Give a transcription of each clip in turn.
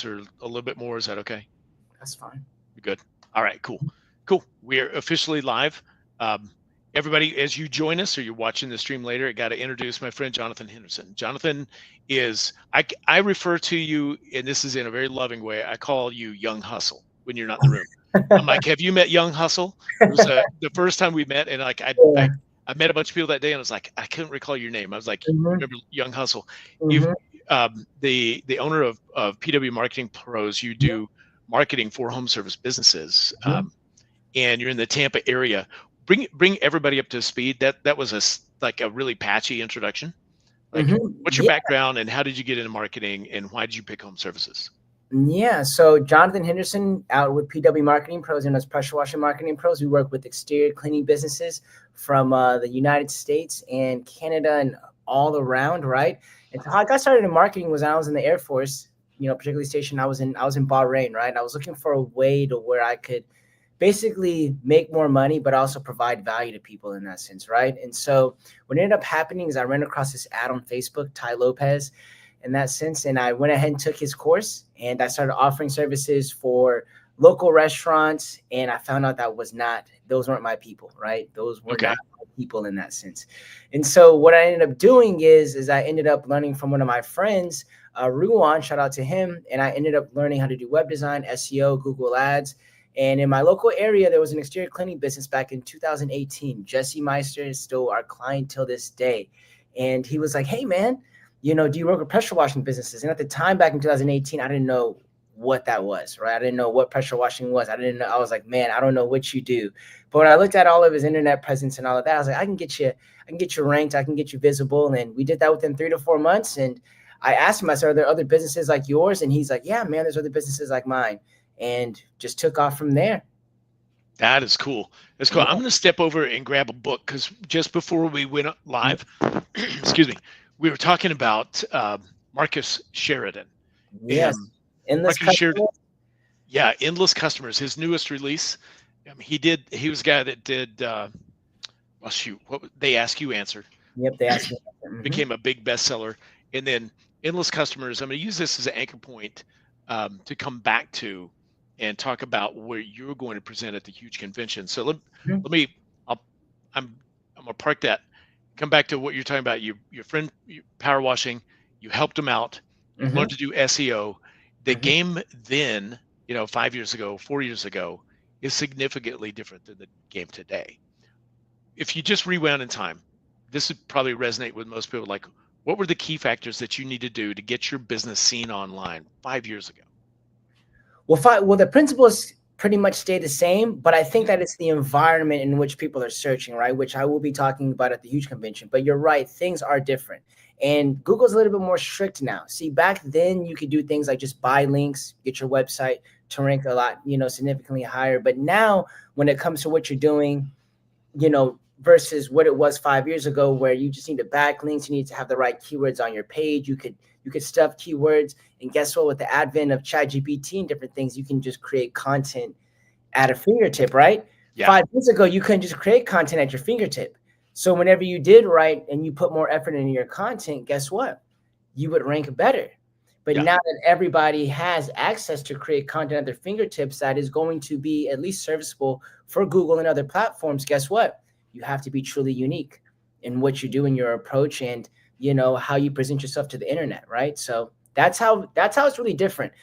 or a little bit more? Is that okay? That's fine. Good. All right, cool. Cool. We're officially live. Um, Everybody, as you join us or you're watching the stream later, I got to introduce my friend Jonathon Henderson. Jonathon is, I refer to you, and this is in a very loving way, I call you Young Hustle when you're not in the room. I'm like, have you met Young Hustle? It was the first time we met, and like Yeah. I met a bunch of people that day, and I was like, I couldn't recall your name. I was like, Hmm. remember Young Hustle? You've Hmm. the owner of PW Marketing Pros. You do marketing for home service businesses, and you're in the Tampa area. Bring everybody up to speed. That was like a really patchy introduction. Like, what's your Yeah. background and how did you get into marketing and why did you pick home services? Yeah. So Jonathon Henderson out with PW Marketing Pros and as Pressure Washing Marketing Pros. We work with exterior cleaning businesses from the United States and Canada and all around, right? And so how I got started in marketing was when I was in the Air Force, particularly stationed. I was in Bahrain, right? I was looking for a way to where I could basically make more money, but also provide value to people in that sense, right? And so what ended up happening is I ran across this ad on Facebook, Ty Lopez, in that sense, and I went ahead and took his course, and I started offering services for local restaurants, and I found out those weren't my people, right? Those were Okay. not my people in that sense. And so what I ended up doing is I ended up learning from one of my friends, Ruan, shout out to him, and I ended up learning how to do web design, SEO, Google Ads. And in my local area, there was an exterior cleaning business back in 2018. Jesse Meister is still our client till this day. And he was like, hey, man, do you work with pressure washing businesses? And at the time back in 2018, I didn't know what that was, right? I didn't know what pressure washing was. I didn't know. I was like, man, I don't know what you do. But when I looked at all of his internet presence and all of that, I was like, I can get you ranked. I can get you visible. And we did that within 3 to 4 months. And I asked him, I said, are there other businesses like yours? And he's like, yeah, man, there's other businesses like mine. And just took off from there. That is cool. That's cool. Yeah. I'm going to step over and grab a book because just before we went live, excuse me, we were talking about Marcus Sheridan. Yes. Endless Marcus Sheridan, customers. yeah, Endless Customers, his newest release. He was a guy that did, well, shoot, They Ask You Answer. Yep, they asked me. Became a big bestseller. And then Endless Customers, I'm going to use this as an anchor point to come back to and talk about where you're going to present at the huge convention. So let me, I'm going to park that, come back to what you're talking about. Your friend, power washing, you helped him out. You've learned to do SEO. The game then, 5 years ago, 4 years ago, is significantly different than the game today. If you just rewound in time, this would probably resonate with most people. Like, what were the key factors that you need to do to get your business seen online 5 years ago? Well, the principles pretty much stay the same, but I think that it's the environment in which people are searching, right? Which I will be talking about at the huge convention. But you're right, things are different. And Google's a little bit more strict now. See, back then you could do things like just buy links, get your website to rank a lot, significantly higher. But now when it comes to what you're doing, versus what it was 5 years ago, where you just need the backlinks, you need to have the right keywords on your page. You could stuff keywords, and guess what? With the advent of ChatGPT and different things, you can just create content at a fingertip, right? Yeah. 5 years ago, you couldn't just create content at your fingertip. So whenever you did write and you put more effort into your content, guess what? You would rank better. But now that everybody has access to create content at their fingertips that is going to be at least serviceable for Google and other platforms, guess what? You have to be truly unique in what you do in your approach and how you present yourself to the internet, right? So that's how it's really different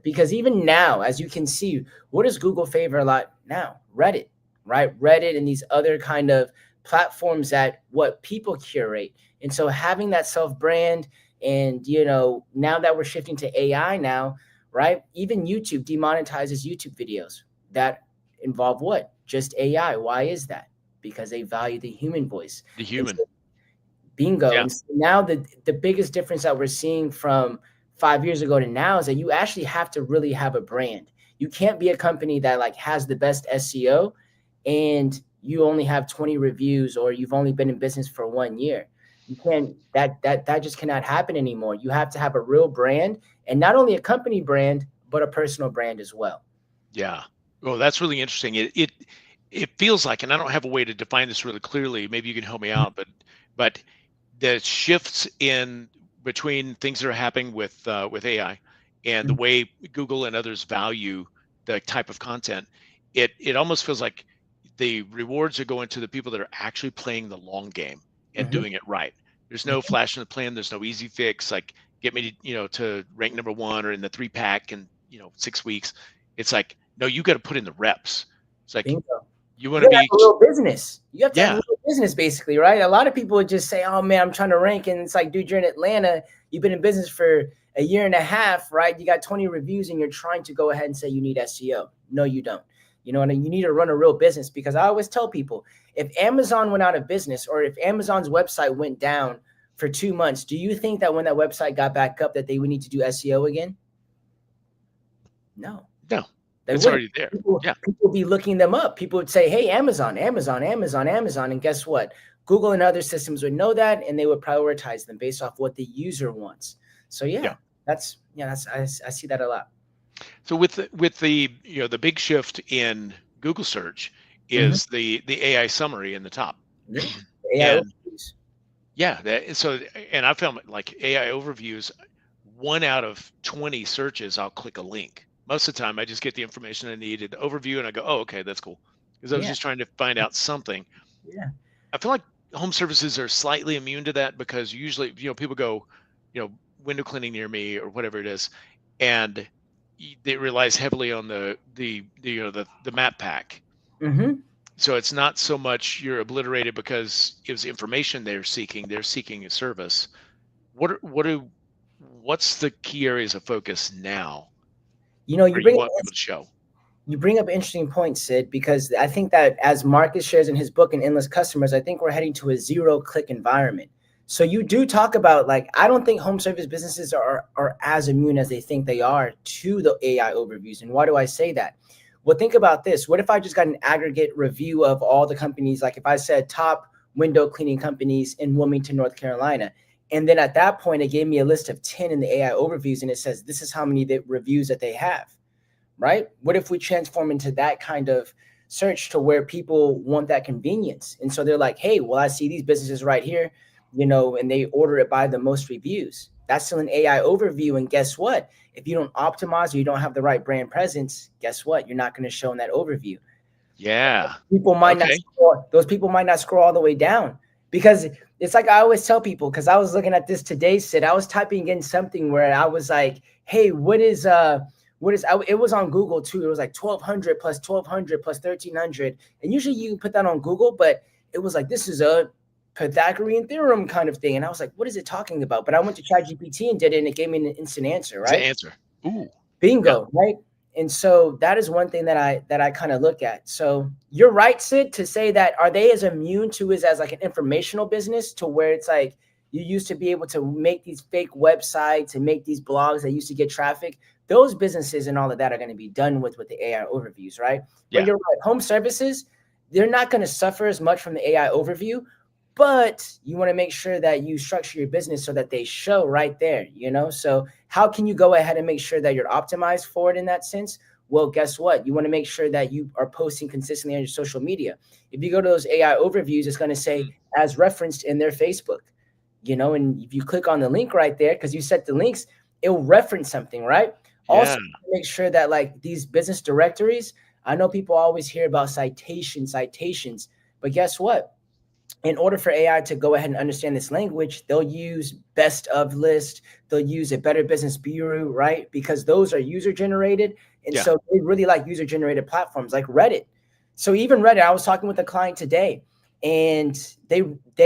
because even now, as you can see, what does Google favor a lot now? Reddit, right? Reddit and these other kind of platforms that what people curate. And so having that self-brand and, now that we're shifting to AI now, right? Even YouTube demonetizes YouTube videos that involve what? Just AI. Why is that? Because they value the human voice. The human. Bingo. Yeah. And so now the biggest difference that we're seeing from 5 years ago to now is that you actually have to really have a brand. You can't be a company that has the best SEO and you only have 20 reviews or you've only been in business for 1 year. You can't, that just cannot happen anymore. You have to have a real brand, and not only a company brand, but a personal brand as well. Yeah. Well, that's really interesting. It feels like, and I don't have a way to define this really clearly. Maybe you can help me out, but the shifts in between things that are happening with AI and the way Google and others value the type of content, it almost feels like the rewards are going to the people that are actually playing the long game and doing it right. There's no flash in the plan. There's no easy fix. Like get me to rank number 1 or in the 3-pack in 6 weeks. It's like, no, you got to put in the reps. It's like Bingo. you want to be a real business. You have to have a yeah. real business, basically, right? A lot of people would just say, "Oh man, I'm trying to rank," and it's like, dude, you're in Atlanta. You've been in business for a year and a half, right? You got 20 reviews, and you're trying to go ahead and say you need SEO. No, you don't. You know, and you need to run a real business, because I always tell people, if Amazon went out of business or if Amazon's website went down for 2 months, do you think that when that website got back up that they would need to do SEO again? No. No. It's already there. People would be looking them up. People would say, hey, Amazon, Amazon, Amazon, Amazon. And guess what? Google and other systems would know that, and they would prioritize them based off what the user wants. So I see that a lot. So with the the big shift in Google search is the AI summary in the top. AI overviews. And I found like AI overviews, 1 out of 20 searches, I'll click a link. Most of the time, I just get the information I need in the overview, and I go, "Oh, okay, that's cool," because I was just trying to find out something. Yeah, I feel like home services are slightly immune to that, because usually, people go, window cleaning near me or whatever it is, and it relies heavily on the map pack. So it's not so much you're obliterated because it was information they're seeking. They're seeking a service. What's the key areas of focus now? You want people to show. You bring up an interesting point, Sid, because I think that as Marcus shares in his book, in Endless Customers, I think we're heading to a 0-click environment. So you do talk about, like, I don't think home service businesses are as immune as they think they are to the AI overviews. And why do I say that? Well, think about this. What if I just got an aggregate review of all the companies? Like if I said top window cleaning companies in Wilmington, North Carolina, and then at that point, it gave me a list of 10 in the AI overviews, and it says, this is how many reviews that they have, right? What if we transform into that kind of search to where people want that convenience? And so they're like, hey, well, I see these businesses right here, and they order it by the most reviews. That's still an AI overview. And guess what? If you don't optimize or you don't have the right brand presence, guess what? You're not going to show in that overview. Yeah. People might not scroll, those people might not scroll all the way down, because it's like I always tell people, because I was looking at this today, Sid, I was typing in something where I was like, hey, it was on Google too. It was like 1,200 plus 1,200 plus 1,300. And usually you can put that on Google, but it was like, this is a Pythagorean theorem kind of thing. And I was like, what is it talking about? But I went to ChatGPT and did it, and it gave me an instant answer, right? It's an answer. Ooh. Bingo, right? And so that is one thing that I kind of look at. So you're right, Sid, to say that, are they as immune to it as like an informational business, to where it's like you used to be able to make these fake websites and make these blogs that used to get traffic? Those businesses and all of that are going to be done with the AI overviews, right? Yeah. But you're right. Home services, they're not going to suffer as much from the AI overview, but you want to make sure that you structure your business so that they show right there, So how can you go ahead and make sure that you're optimized for it in that sense? Well, guess what? You want to make sure that you are posting consistently on your social media. If you go to those AI overviews, it's going to say as referenced in their Facebook, and if you click on the link right there, because you set the links, it'll reference something, right? Yeah. Also, make sure that like these business directories, I know people always hear about citations, but guess what? In order for AI to go ahead and understand this language, they'll use best of list. They'll use a Better Business Bureau, right? Because those are user generated. And so they really like user generated platforms like Reddit. So even Reddit, I was talking with a client today, and they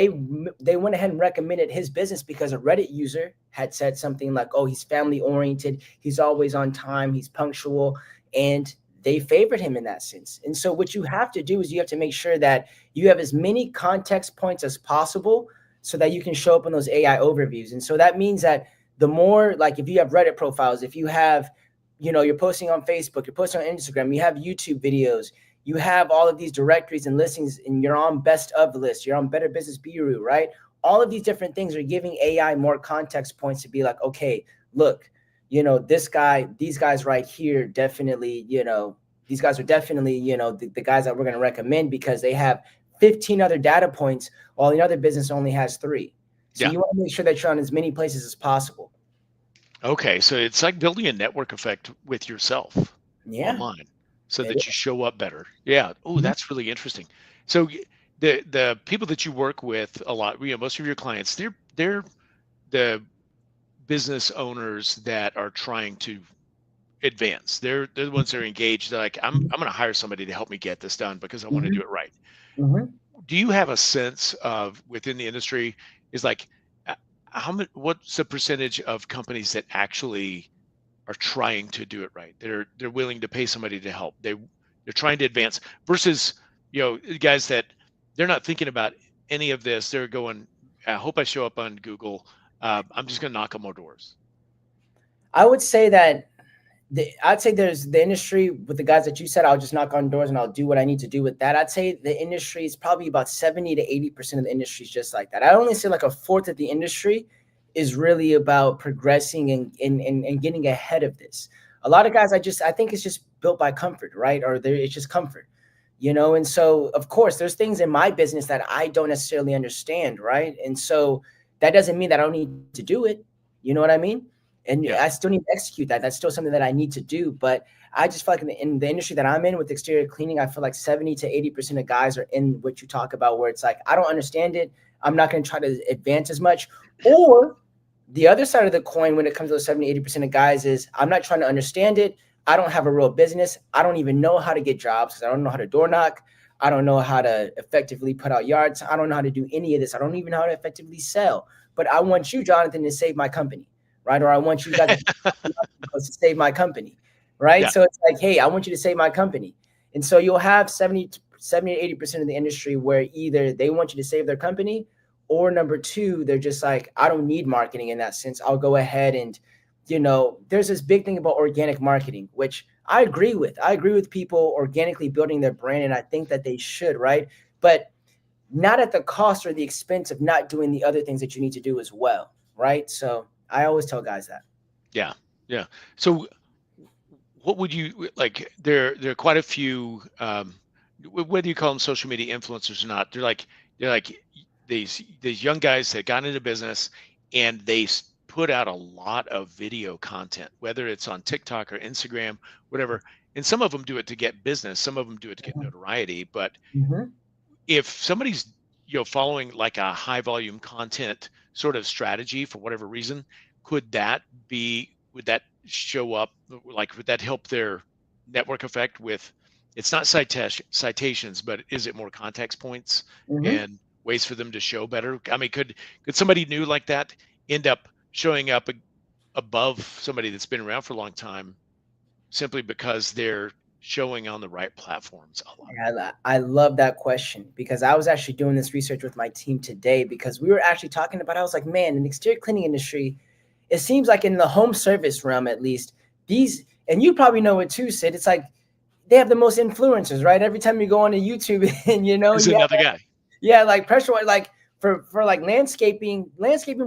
went ahead and recommended his business because a Reddit user had said something like, oh, he's family oriented. He's always on time. He's punctual. And they favored him in that sense. And so what you have to do is you have to make sure that you have as many context points as possible so that you can show up in those AI overviews. And so that means that the more, like if you have Reddit profiles, if you have, you're posting on Facebook, you're posting on Instagram, you have YouTube videos, you have all of these directories and listings, and you're on best of list, you're on Better Business Bureau, right? All of these different things are giving AI more context points to be like, okay, look, these guys right here, definitely, these guys are definitely, the guys that we're going to recommend because they have 15 other data points while the other business only has 3. So you want to make sure that you're on as many places as possible. Okay, so it's like building a network effect with yourself Yeah. online so It that you show up better. Yeah. Oh, is. that's really interesting. So the people that you work with a lot, most of your clients, they're the business owners that are trying to advance. They're the ones that are engaged. They're like, I'm going to hire somebody to help me get this done because I want to do Mhm. it right. Mhm. Do you have a sense of within the industry is like uh, how much, what's the percentage of companies that actually are trying to do it right? They're willing to pay somebody to help. They're trying to advance versus, guys that they're not thinking about any of this. They're going, I hope I show up on Google. I'm just going to knock on more doors. I would say that I'd say there's the industry with the guys that you said. I'll just knock on doors and I'll do what I need to do with that. I'd say the industry is probably about 70 to 80% of the industry is just like that. I only say like a fourth of the industry is really about progressing and getting ahead of this. A lot of guys, I think it's just built by comfort, right? Or it's just comfort, And so, of course, there's things in my business that I don't necessarily understand, right? And so that doesn't mean that I don't need to do it. You know what I mean? And Yeah. I still need to execute that. That's still something that I need to do. But I just feel like in the industry that I'm in with exterior cleaning, I feel like 70 to 80% of guys are in what you talk about, where it's like, I don't understand it. I'm not going to try to advance as much. Or the other side of the coin when it comes to those 70, 80% of guys is I'm not trying to understand it. I don't have a real business. I don't even know how to get jobs because I don't know how to door knock. I don't know how to effectively put out yards. I don't know how to do any of this. I don't even know how to effectively sell. But I want you, Jonathan, to save my company, right? Or I want you guys to save my company, right? Yeah. So it's like, hey, I want you to save my company. And so you'll have 70 to 80% of the industry where either they want you to save their company, or number two, they're just like, I don't need marketing in that sense. I'll go ahead and, there's this big thing about organic marketing, which I agree with. I agree with people organically building their brand, and I think that they should, right? But not at the cost or the expense of not doing the other things that you need to do as well, right? So I always tell guys that. Yeah. Yeah. So what would you like? There are quite a few, whether you call them social media influencers or not. They're like these young guys that got into business and they put out a lot of video content, whether it's on TikTok or Instagram, whatever. And some of them do it to get business, some of them do it to get notoriety. But Mm-hmm. if somebody's following like a high volume content sort of strategy for whatever reason, would that show up, like would that help their network effect with, it's not citations, but is it more context points Mm-hmm. and ways for them to show better? I mean, could somebody new like that end up showing up above somebody that's been around for a long time simply because they're showing on the right platforms a lot? I love that question because I was actually doing this research with my team today because we were actually talking about, I was like, man, in the exterior cleaning industry, it seems like in the home service realm, at least, and you probably know it too, Sid, it's like they have the most influencers, right? Every time you go onto YouTube and, Is you another guy. yeah, like pressure, like for like landscaping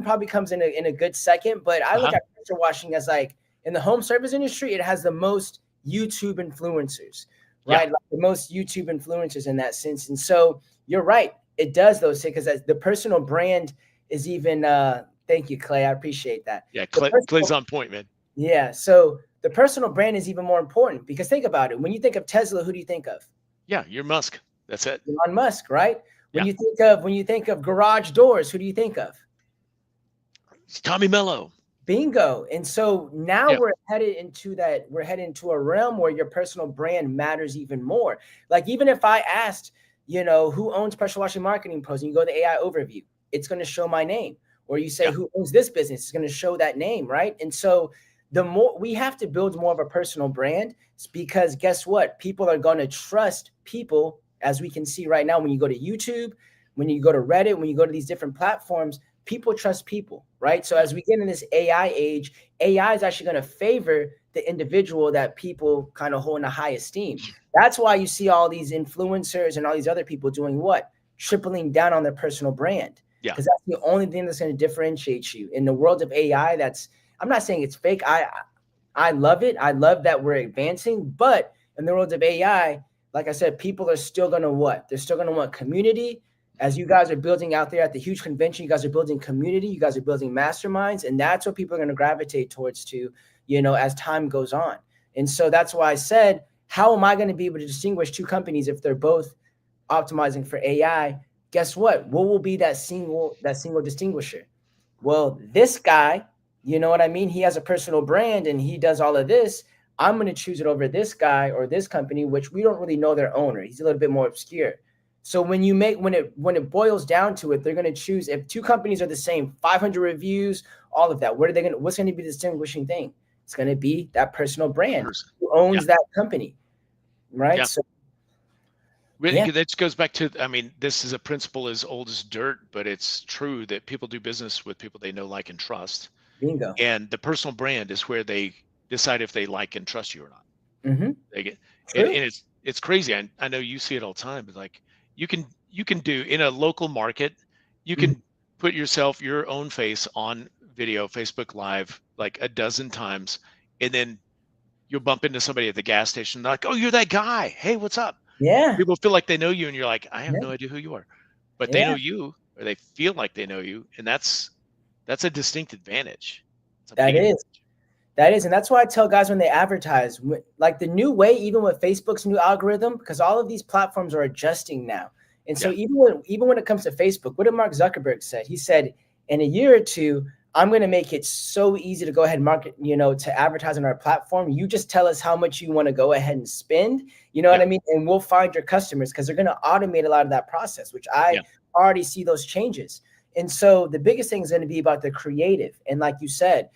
probably comes in a good second, but I look Uh-huh. at pressure washing as like in the home service industry, it has the most YouTube influencers, Yeah. right? Like the most YouTube influencers in that sense. And so you're right, it does those things because the personal brand is even thank you, Clay. I appreciate that. Yeah. The Clay's personal on point, man. yeah, so the personal brand is even more important because think about it. When you think of Tesla, who do you think of? Yeah. You're Musk. That's it. Elon Musk, right? Yeah. When you think of garage doors, who do you think of? It's Tommy Mello. Bingo. And so now Yeah. we're headed into a realm where your personal brand matters even more. Like even if I asked, who owns pressure washing marketing pros, and you go to the AI overview, it's going to show my name. Or you say Yeah. who owns this business, it's going to show that name, right? And so the more we have to build more of a personal brand because guess what? People are going to trust people, as we can see right now when you go to YouTube, when you go to Reddit, when you go to these different platforms, people trust people, right? So Yeah. as we get in this AI age, AI is actually going to favor the individual that people kind of hold in a high esteem. That's why you see all these influencers and all these other people doing what? Tripling down on their personal brand. Yeah. Because that's the only thing that's going to differentiate you. In the world of AI, I'm not saying it's fake. I love it. I love that we're advancing, but in the world of AI, like I said, people are still going to what? They're still going to want community. As you guys are building out there at the huge convention, you guys are building community, you guys are building masterminds, and that's what people are going to gravitate towards too, as time goes on. And so that's why I said, how am I going to be able to distinguish two companies if they're both optimizing for AI? Guess what will be that single distinguisher? Well, this guy, you know what I mean? He has a personal brand and he does all of this. I'm going to choose it over this guy or this company, which we don't really know their owner. He's a little bit more obscure. So when it boils down to it, they're going to choose, if two companies are the same, 500 reviews, all of that, what's going to be the distinguishing thing? It's going to be that personal brand who owns that company, right? Yeah. So that goes back to, I mean, this is a principle as old as dirt, but it's true that people do business with people they know, like, and trust. Bingo. And the personal brand is where they decide if they like and trust you or not. Mm-hmm. And it's crazy. I know you see it all the time, but like, you can do in a local market, you can put your own face on video, Facebook Live, like a dozen times, and then you'll bump into somebody at the gas station, like, oh, you're that guy. Hey, what's up? Yeah. People feel like they know you, and you're like, I have no idea who you are, but they know you, or they feel like they know you, and that's a distinct advantage. That is, and that's why I tell guys when they advertise, like the new way, even with Facebook's new algorithm, because all of these platforms are adjusting now. And so even when it comes to Facebook, what did Mark Zuckerberg said? He said, in a year or two, I'm going to make it so easy to go ahead and market, to advertise on our platform. You just tell us how much you want to go ahead and spend, what I mean? And we'll find your customers, because they're going to automate a lot of that process, which I already see those changes. And so the biggest thing is going to be about the creative. And like you said,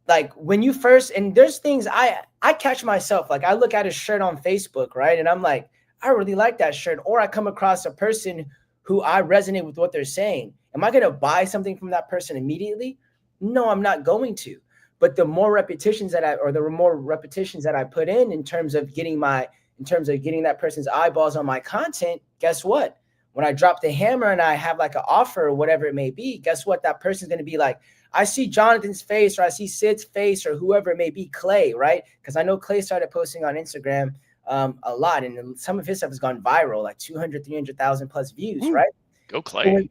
like when you first, and there's things I catch myself, like I look at a shirt on Facebook, right? And I'm like, I really like that shirt. Or I come across a person who I resonate with what they're saying. Am I going to buy something from that person immediately? No, I'm not going to. But the more repetitions that I put in terms of getting that person's eyeballs on my content, guess what? When I drop the hammer and I have like an offer or whatever it may be, guess what? That person's going to be like, I see Jonathan's face, or I see Sid's face, or whoever it may be, Clay, right? Because I know Clay started posting on Instagram a lot, and some of his stuff has gone viral, like 200, 300,000 plus views, right? Go Clay.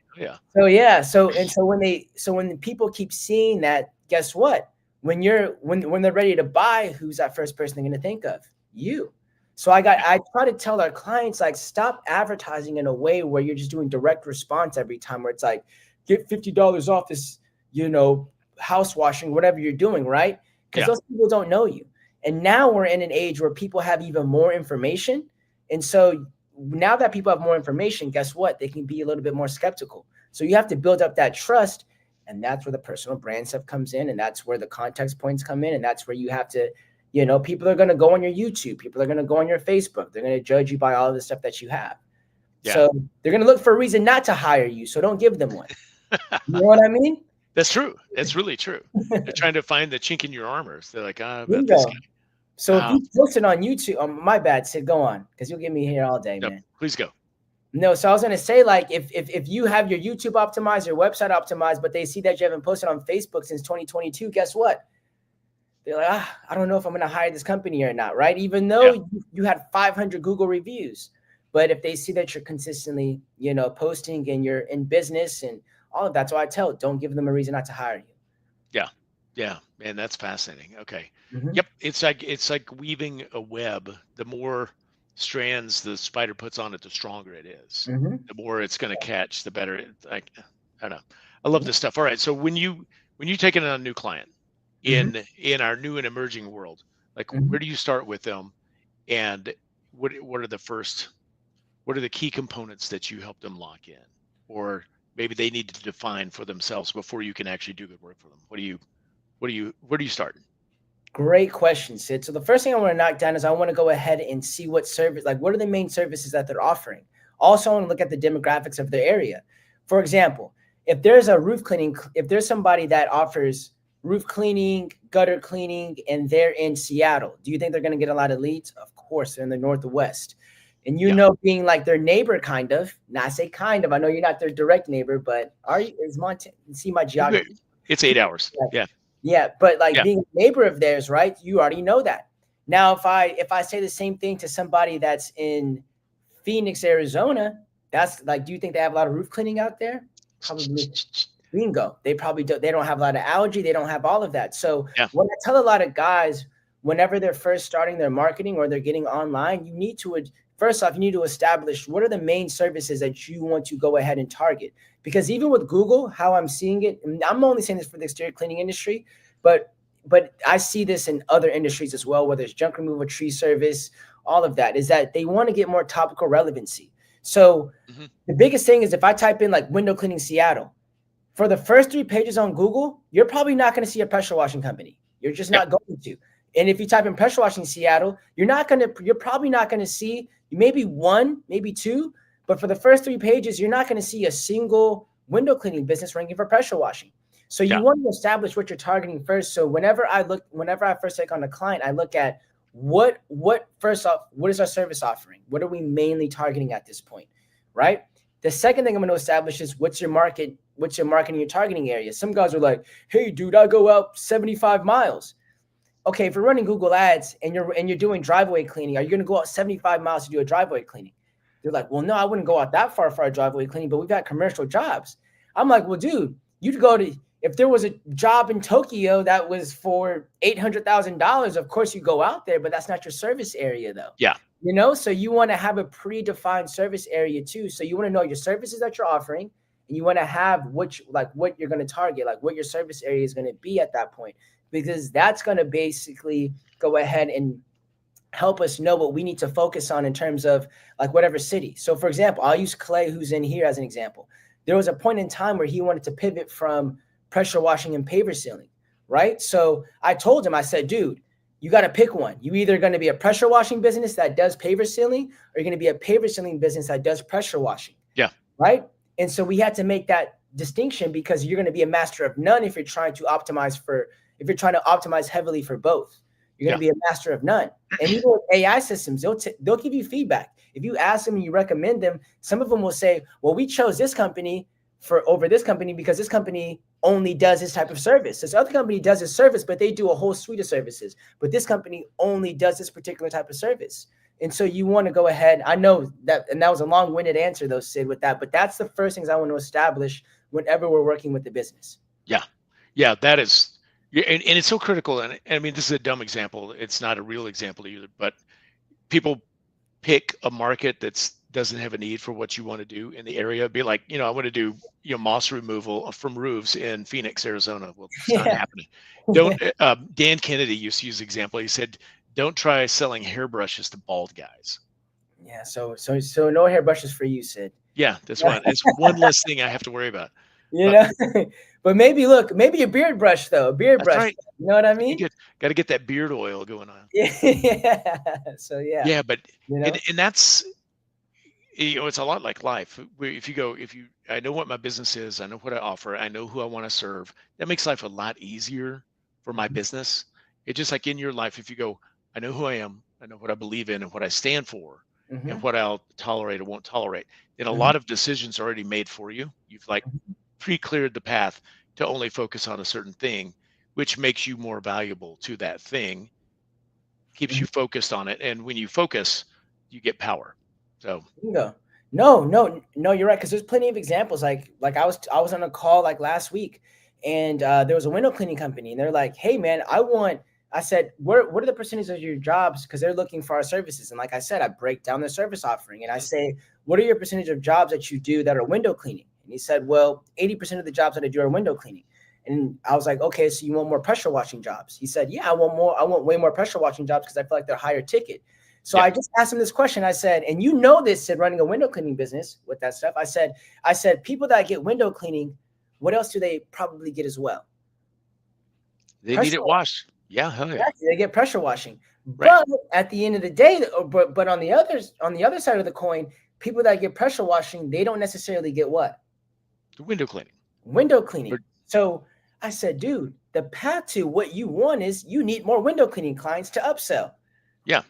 So when people keep seeing that, guess what? When they're ready to buy, who's that first person they're going to think of? You. So I try to tell our clients, like, stop advertising in a way where you're just doing direct response every time, where it's like, get $50 off this, house washing, whatever you're doing, right? Because those people don't know you. And now we're in an age where people have even more information. And so now that people have more information, guess what? They can be a little bit more skeptical. So you have to build up that trust. And that's where the personal brand stuff comes in. And that's where the context points come in. And that's where you have to, people are going to go on your YouTube. People are going to go on your Facebook. They're going to judge you by all of the stuff that you have. Yeah. So they're going to look for a reason not to hire you. So don't give them one. You know what I mean? That's true. That's really true. They're trying to find the chink in your armor. So they're like, about this guy. So if you post it on YouTube, my bad, Sid, go on, because you'll get me here all day, man. Please go. No, so I was going to say, like, if you have your YouTube optimized, your website optimized, but they see that you haven't posted on Facebook since 2022, guess what? They're like, I don't know if I'm going to hire this company or not, right? Even though you had 500 Google reviews. But if they see that you're consistently, posting and you're in business and all of that, so I tell, don't give them a reason not to hire you. Yeah, man, that's fascinating. Okay. Mm-hmm. Yep. It's like weaving a web. The more strands the spider puts on it, the stronger it is. Mm-hmm. The more it's going to catch, the better. I don't know. I love this stuff. All right. So when you take in a new client in our new and emerging world, like where do you start with them, and what are the key components that you help them lock in, or maybe they need to define for themselves before you can actually do good work for them? Where do you start? Great question, Sid. So the first thing I want to knock down is I want to go ahead and see what are the main services that they're offering. Also, I want to look at the demographics of their area. For example, if there's somebody that offers roof cleaning, gutter cleaning, and they're in Seattle, do you think they're going to get a lot of leads? Of course, they're in the Northwest. And being like their neighbor, kind of, not I say kind of, I know you're not their direct neighbor, but is Montana, see my geography. It's 8 hours. Yeah, but being a neighbor of theirs, right? You already know that. Now, if I say the same thing to somebody that's in Phoenix, Arizona, That's like, do you think they have a lot of roof cleaning out there? Probably. Bingo. They probably don't. They don't have a lot of algae. They don't have all of that. So when I tell a lot of guys, whenever they're first starting their marketing or they're getting online, you need to, first off, you need to establish what are the main services that you want to go ahead and target. Because even with Google, how I'm seeing it, and I'm only saying this for the exterior cleaning industry, but I see this in other industries as well, whether it's junk removal, tree service, all of that, is that they want to get more topical relevancy. So the biggest thing is if I type in like window cleaning Seattle, for the first 3 pages on Google, you're probably not going to see a pressure washing company. You're just not going to. And if you type in pressure washing Seattle, you're probably not going to see maybe 1, maybe 2, but for the first 3 pages, you're not going to see a single window cleaning business ranking for pressure washing. So you want to establish what you're targeting first. So whenever I first take on a client, I look at first off, what is our service offering? What are we mainly targeting at this point, right? The second thing I'm going to establish is what's your market and your targeting area. Some guys are like, hey, dude, I go out 75 miles. Okay, if you're running Google Ads and you're doing driveway cleaning, are you going to go out 75 miles to do a driveway cleaning? They're like, well, no, I wouldn't go out that far for a driveway cleaning, but we've got commercial jobs. I'm like, well, dude, you'd go to, if there was a job in Tokyo that was for $800,000, of course you go out there, but that's not your service area though. Yeah. You know, so you want to have a predefined service area too. So you want to know your services that you're offering, and you want to have what you're going to target, like what your service area is going to be at that point, because that's going to basically go ahead and help us know what we need to focus on in terms of like whatever city. So for example, I'll use Clay, who's in here, as an example. There was a point in time where he wanted to pivot from pressure washing and paver sealing, right? So I told him, I said, dude, you got to pick one. You either going to be a pressure washing business that does paver sealing, or you're going to be a paver sealing business that does pressure washing. Yeah. Right. And so we had to make that distinction, because you're going to be a master of none if you're trying to optimize heavily for both. You're going to be a master of none. And even with AI systems, they'll give you feedback. If you ask them and you recommend them, some of them will say, well, we chose this company over this company because this company only does this type of service. This other company does this service, but they do a whole suite of services. But this company only does this particular type of service. And so you want to go ahead. I know that, and that was a long-winded answer though, Sid, with that, but that's the first things I want to establish whenever we're working with the business. Yeah. Yeah, that is, and it's so critical. And I mean, this is a dumb example. It's not a real example either, but people pick a market that doesn't have a need for what you want to do in the area. Be like, I want to do, moss removal from roofs in Phoenix, Arizona. Well, it's not happening. Don't, Dan Kennedy used to use the example. He said, don't try selling hairbrushes to bald guys. Yeah. So no hairbrushes for you, Sid. Yeah, that's one. It's one less thing I have to worry about. But maybe a beard brush though, right. You know what I mean? Got to get that beard oil going on. Yeah. So yeah. Yeah, but and that's, it's a lot like life. I know what my business is, I know what I offer, I know who I want to serve. That makes life a lot easier for my business. It's just like in your life, if you go, I know who I am, I know what I believe in and what I stand for, and what I'll tolerate or won't tolerate, then a lot of decisions are already made for you. You've like pre-cleared the path to only focus on a certain thing, which makes you more valuable to that thing, keeps you focused on it. And when you focus, you get power. So no, you're right. Cause there's plenty of examples. Like I was on a call like last week, and there was a window cleaning company, and they're like, hey man, I said, what are the percentages of your jobs? Cause they're looking for our services. And like I said, I break down their service offering, and I say, what are your percentage of jobs that you do that are window cleaning? And he said, well, 80% of the jobs that I do are window cleaning. And I was like, okay, so you want more pressure washing jobs? He said, yeah, I want way more pressure washing jobs because I feel like they're higher ticket. So I just asked him this question. I said, and you know this, Sid, running a window cleaning business with that stuff. I said, people that get window cleaning, what else do they probably get as well? They need it washed. Yeah, hell yeah. They get pressure washing. Right. But at the end of the day, but on the other side of the coin, people that get pressure washing, they don't necessarily get what? The window cleaning. Window cleaning. So I said, dude, the path to what you want is you need more window cleaning clients to upsell. Yeah.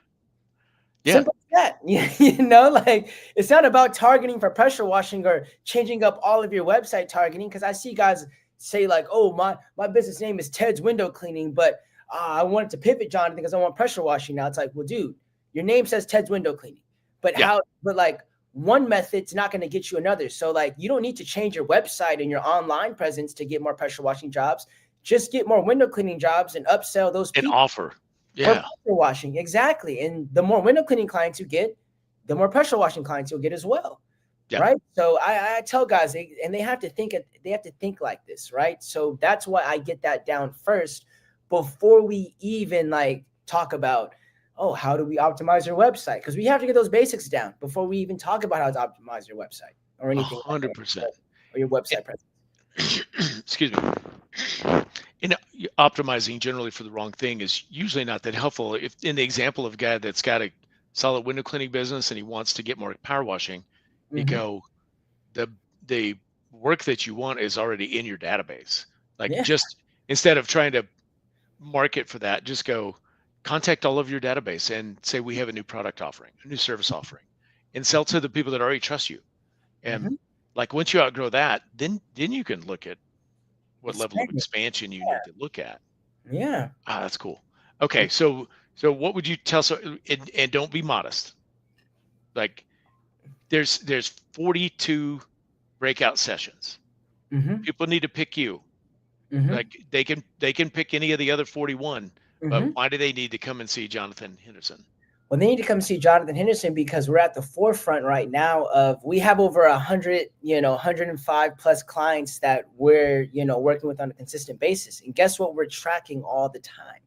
Yeah. Simple as that. Like it's not about targeting for pressure washing or changing up all of your website targeting. Because I see guys say like, oh, my business name is Ted's Window Cleaning, but I wanted to pivot, Jonathan, because I want pressure washing now. It's like, well, dude, your name says Ted's Window Cleaning, but but like, one method's not going to get you another. So like, you don't need to change your website and your online presence to get more pressure washing jobs. Just get more window cleaning jobs and upsell those people. And offer. For pressure washing. Exactly. And the more window cleaning clients you get, the more pressure washing clients you'll get as well. Yeah. Right. So I tell guys, they have to think like this. Right. So that's why I get that down first before we even like talk about, oh, how do we optimize your website? Because we have to get those basics down before we even talk about how to optimize your website or anything. 100%. Like or your website presence. Excuse me. Optimizing generally for the wrong thing is usually not that helpful. If in the example of a guy that's got a solid window cleaning business and he wants to get more power washing, you go, the work that you want is already in your database. Like just instead of trying to market for that, just go contact all of your database and say, we have a new product offering, a new service offering, and sell to the people that already trust you. And like once you outgrow that, then you can look at what level of expansion you need to look at. Yeah. That's cool. Okay. So what would you tell? So, and don't be modest. Like there's 42 breakout sessions. People need to pick you. Like they can pick any of the other 41, but why do they need to come and see Jonathon Henderson? Well, they need to come see Jonathon Henderson because we're at the forefront right now of, we have over 105 plus clients that we're, working with on a consistent basis. And guess what? We're tracking all the time.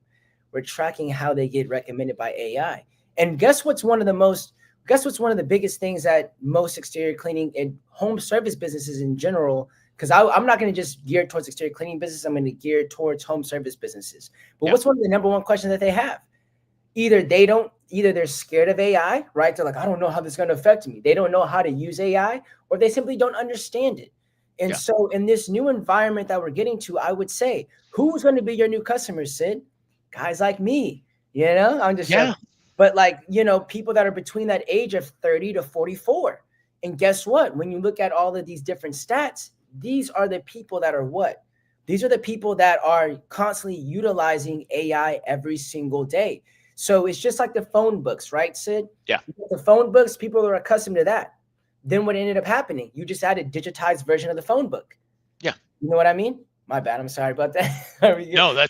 We're tracking how they get recommended by AI. And guess what's one of the biggest things that most exterior cleaning and home service businesses in general, because I'm not going to just gear towards exterior cleaning business. I'm going to gear towards home service businesses. But what's one of the number one questions that they have? Either they're scared of AI, right? They're like, I don't know how this is going to affect me. They don't know how to use AI, or they simply don't understand it. And so in this new environment that we're getting to, I would say, who's going to be your new customers, Sid? Guys like me, I'm just but like, people that are between that age of 30 to 44. And guess what? When you look at all of these different stats, these are the people that are what? These are the people that are constantly utilizing AI every single day. So it's just like the phone books, right, Sid? Yeah. The phone books, people are accustomed to that. Then what ended up happening? You just had a digitized version of the phone book. Yeah. You know what I mean? My bad. I'm sorry about that. No,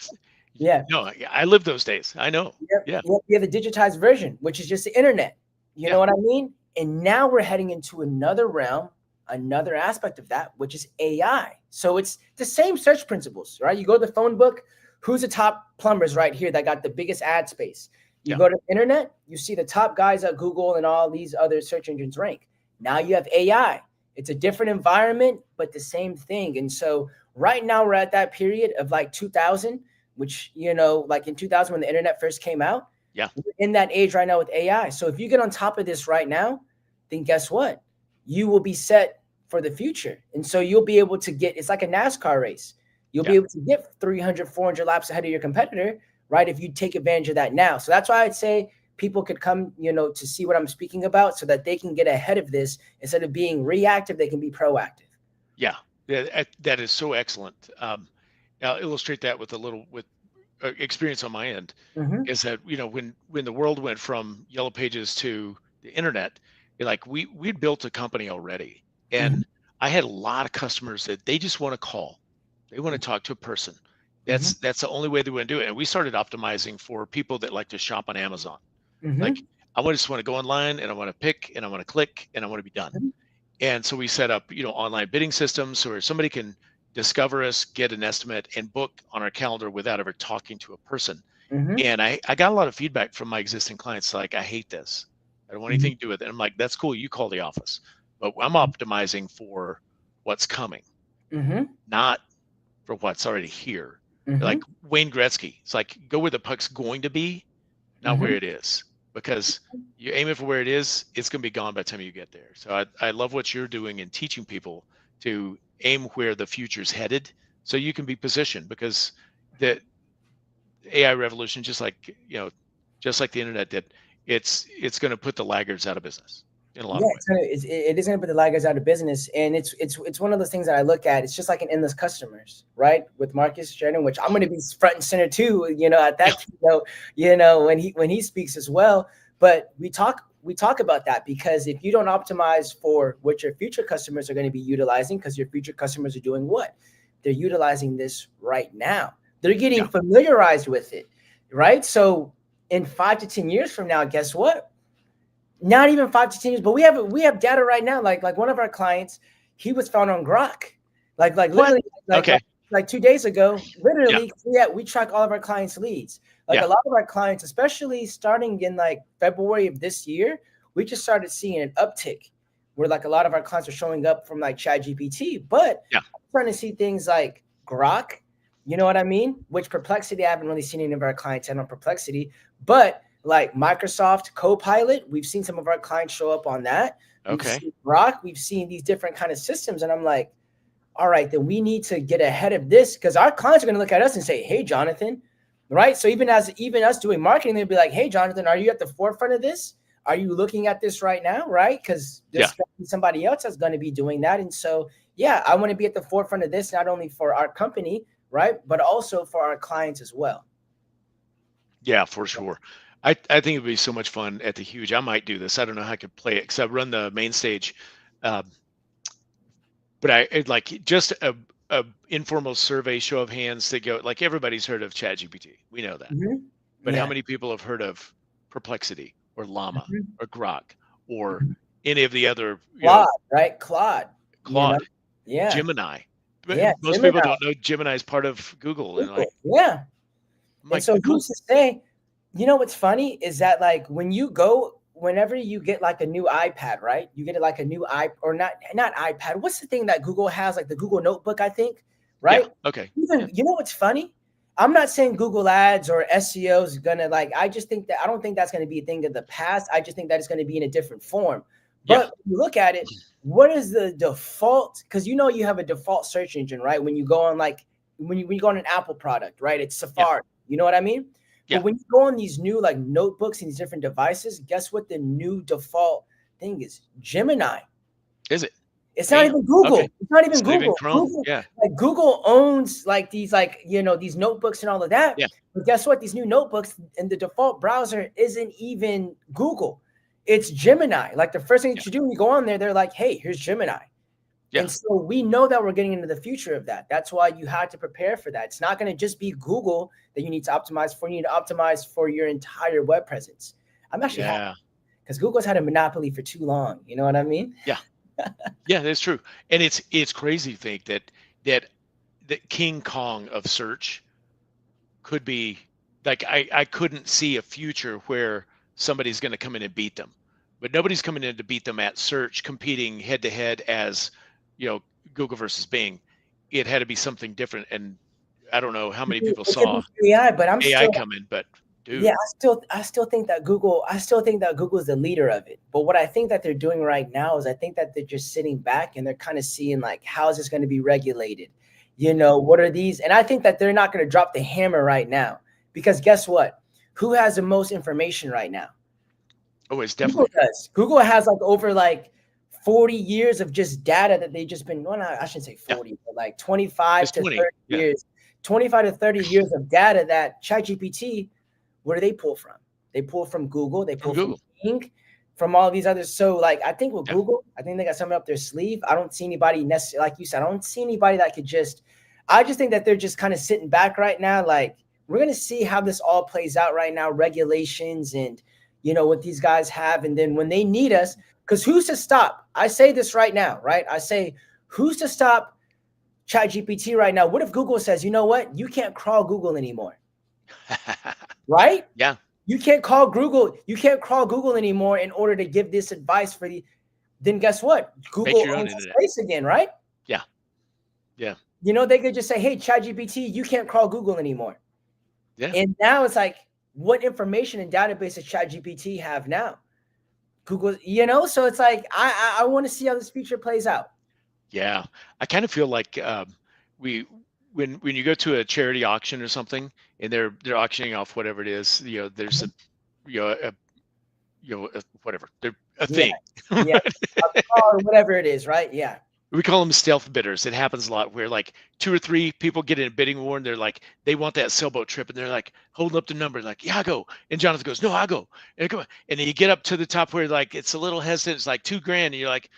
no, I lived those days. I know. Yeah. You have the digitized version, which is just the internet. You know what I mean? And now we're heading into another realm, another aspect of that, which is AI. So it's the same search principles, right? You go to the phone book. Who's the top plumbers right here that got the biggest ad space? You go to the internet, you see the top guys at Google and all these other search engines rank. Now you have AI. It's a different environment, but the same thing. And so right now we're at that period of like 2000, which, like in 2000 when the internet first came out. Yeah. We're in that age right now with AI. So if you get on top of this right now, then guess what? You will be set for the future. And so you'll be able to it's like a NASCAR race. You'll be able to get 300, 400 laps ahead of your competitor, right? If you take advantage of that now. So that's why I'd say people could come, to see what I'm speaking about so that they can get ahead of this. Instead of being reactive, they can be proactive. Yeah, that is so excellent. I'll illustrate that with experience on my end. Is that, when the world went from Yellow Pages to the internet, we'd built a company already. And I had a lot of customers that they just want to call. They want to talk to a person. That's the only way they want to do it. And we started optimizing for people that like to shop on Amazon. Like I just want to go online and I want to pick and I want to click and I want to be done. And so we set up, online bidding systems where somebody can discover us, get an estimate, and book on our calendar without ever talking to a person. And I got a lot of feedback from my existing clients, like, I hate this. I don't want anything to do with it. And I'm like, that's cool. You call the office. But I'm optimizing for what's coming, not for what's already here. Like Wayne Gretzky, it's like, go where the puck's going to be, not where it is. Because you aim it for where it is, it's going to be gone by the time you get there. So I love what you're doing in teaching people to aim where the future's headed so you can be positioned, because the AI revolution, just like the internet did, it's going to put the laggards out of business in a lot of ways. It is going to put the laggards out of business. And it's one of those things that I look at. It's just like an endless customers, right? With Marcus Jordan, which I'm going to be front and center too, at that, when he speaks as well. But we talk we talk about that, because if you don't optimize for what your future customers are going to be utilizing, because your future customers are doing what? They're utilizing this right now. They're getting familiarized with it, right? So in 5 to 10 years from now, guess what? Not even 5 to 10 years, but we have data right now. Like one of our clients, he was found on Grok, like literally, like 2 days ago. Literally, we track all of our clients' leads. Like a lot of our clients, especially starting in like February of this year, we just started seeing an uptick where like a lot of our clients are showing up from like ChatGPT. But I'm starting to see things like Grok, you know what I mean? Which Perplexity, I haven't really seen any of our clients on Perplexity, but like Microsoft Copilot, we've seen some of our clients show up on that. We've seen Grok, we've seen these different kind of systems, and I'm like, all right, then we need to get ahead of this, because our clients are going to look at us and say, hey, Jonathon, right? So even us doing marketing, they'll be like, hey, Jonathon, are you at the forefront of this? Are you looking at this right now, right? Because there's somebody else that's going to be doing that. And so, I want to be at the forefront of this, not only for our company, right, but also for our clients as well. Yeah, for sure. I think it'd be so much fun at the Huge. I might do this. I don't know how I could play it because I run the main stage. But I like just a informal survey, show of hands that go, like, everybody's heard of ChatGPT. We know that. But how many people have heard of Perplexity or Llama or Grok or any of the other Claude, right? Claude. You know? Gemini. Most people don't know Gemini is part of Google. And like, and so who's to say, you know, what's funny is that like whenever you get like a new iPad, right? You get like a new not iPad. What's the thing that Google has, like the Google Notebook, I think, right? Yeah. Okay. You know what's funny? I'm not saying Google Ads or SEO is gonna I just think that I don't think that's gonna be a thing of the past. I just think that it's gonna be in a different form. But when you look at it, what is the default? Because you know you have a default search engine, right? When you go on when you go on an Apple product, right? It's Safari. You know what I mean? But when you go on these new like notebooks and these different devices, guess what the new default thing is? Gemini. Is it? It's not even Google. Okay. It's not even Google. Google. Chrome. Like Google owns like these these notebooks and all of that. But guess what? These new notebooks and the default browser isn't even Google. It's Gemini. Like the first thing that you do when you go on there, they're like, hey, here's Gemini. And so we know that we're getting into the future of that. That's why you had to prepare for that. It's not going to just be Google that you need to optimize for. You need to optimize for your entire web presence. I'm actually happy because Google's had a monopoly for too long. You know what I mean? Yeah. Yeah, that's true. And it's crazy to think that King Kong of search could be like, I couldn't see a future where somebody's going to come in and beat them, but nobody's coming in to beat them at search, competing head to head as, you know, Google versus Bing. It had to be something different. And I don't know how many people saw AI, but I'm AI coming, but dude. Yeah, I still think that Google is the leader of it. But what I think that they're doing right now is I think that they're just sitting back and they're kind of seeing like, how is this going to be regulated? You know, what are these? And I think that they're not going to drop the hammer right now, because guess what? Who has the most information right now? Oh, it's definitely Google does. Google has like over like 40 years of just data that they've just been, well, I shouldn't say 40, but like 25 to 30 years, 25 to 30 years of data that ChatGPT, where do they pull from? They pull from Google. They pull from Bing, from all these others. So like, I think with Google, I think they got something up their sleeve. I don't see anybody necessarily, like you said, I don't see anybody that could I just think that they're just kind of sitting back right now. Like, we're going to see how this all plays out right now, regulations and, you know, what these guys have. And then when they need us, because who's to stop? I say this right now, right? I say, who's to stop ChatGPT right now? What if Google says, you know what? You can't crawl Google anymore. Right? Yeah. You can't call Google. You can't crawl Google anymore in order to give this advice then guess what? Google owns the space again, right? Yeah. Yeah. You know, they could just say, hey, ChatGPT, you can't crawl Google anymore. Yeah. And now it's like, what information and database does ChatGPT have now? Google, you know, so it's like, I want to see how this future plays out. Yeah. I kind of feel like when you go to a charity auction or something and they're auctioning off whatever it is, you know, there's whatever, they're a thing. Yeah. A car or whatever it is, right? Yeah. we call them stealth bidders. It happens a lot where like 2 or 3 people get in a bidding war and they're like, they want that sailboat trip and they're like holding up the number like, yeah, I'll go. And Jonathan goes, no, I'll go. And, come on. And then you get up to the top where like it's a little hesitant. It's like $2,000 and you're like,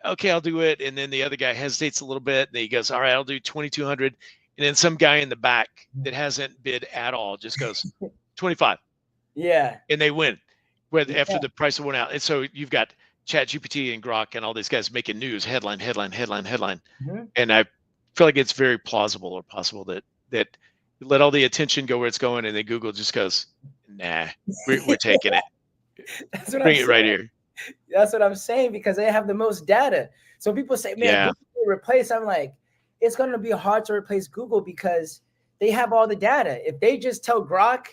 okay, I'll do it. And then the other guy hesitates a little bit and he goes, all right, I'll do 2,200. And then some guy in the back that hasn't bid at all just goes 25. Yeah. And they win after the price went out. And so you've got Chat GPT and Grok and all these guys making news, headline. Mm-hmm. And I feel like it's very plausible or possible that you let all the attention go where it's going, and then Google just goes, nah, we're taking it. That's what Bring I'm it right saying. here. That's what I'm saying, because they have the most data. So people say, man, Yeah. Google replace. I'm like, it's going to be hard to replace Google because they have all the data. If they just tell Grok,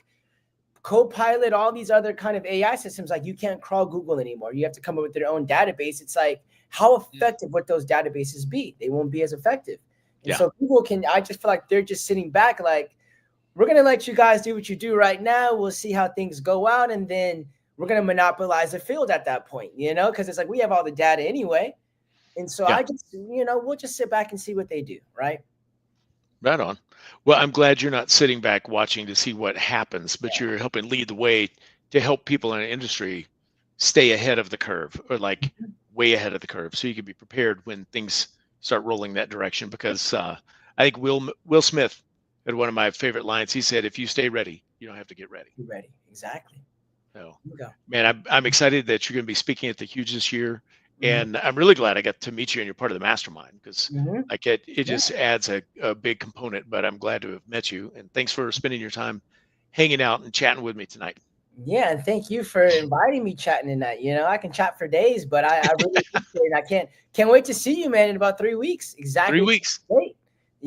Copilot, all these other kind of AI systems, like you can't crawl Google anymore. You have to come up with their own database. It's like, how effective would those databases be? They won't be as effective. And so Google I just feel like they're just sitting back like, we're going to let you guys do what you do right now. We'll see how things go out. And then we're going to monopolize the field at that point, because it's like, we have all the data anyway. And so I just, we'll just sit back and see what they do. Right. Right on. Well, I'm glad you're not sitting back watching to see what happens, but you're helping lead the way to help people in an industry stay ahead of the curve, or like way ahead of the curve, so you can be prepared when things start rolling that direction. Because I think Will Smith had one of my favorite lines. He said, "If you stay ready, you don't have to get ready." You're ready. Exactly. So, man, I'm excited that you're going to be speaking at the Huge this year. Mm-hmm. And I'm really glad I got to meet you and you're part of the mastermind, because like it just adds a big component. But I'm glad to have met you, and thanks for spending your time hanging out and chatting with me tonight. Yeah, and thank you for inviting me chatting tonight. I can chat for days, but I really appreciate it. I can't wait to see you, man, in about 3 weeks. Exactly. 3 weeks. Great.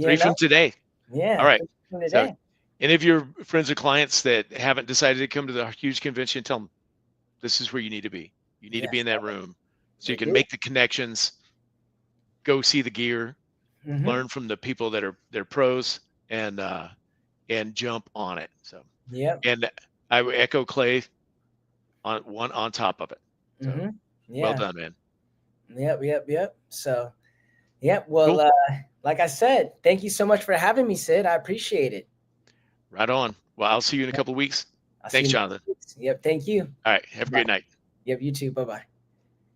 3 from today. Yeah. All right. From today. So, any of your friends or clients that haven't decided to come to the Huge convention, tell them this is where you need to be. You need to be in that room. So you can make the connections, go see the gear, learn from the people that they're pros, and jump on it. So and I would echo Clay on top of it. So, well done, man. Yep. So well, cool. Like I said, thank you so much for having me, Sid. I appreciate it. Right on. Well, I'll see you in a couple of weeks. Thanks, Jonathan. Yep. Thank you. All right. Have a great night. Yep. You too. Bye-bye.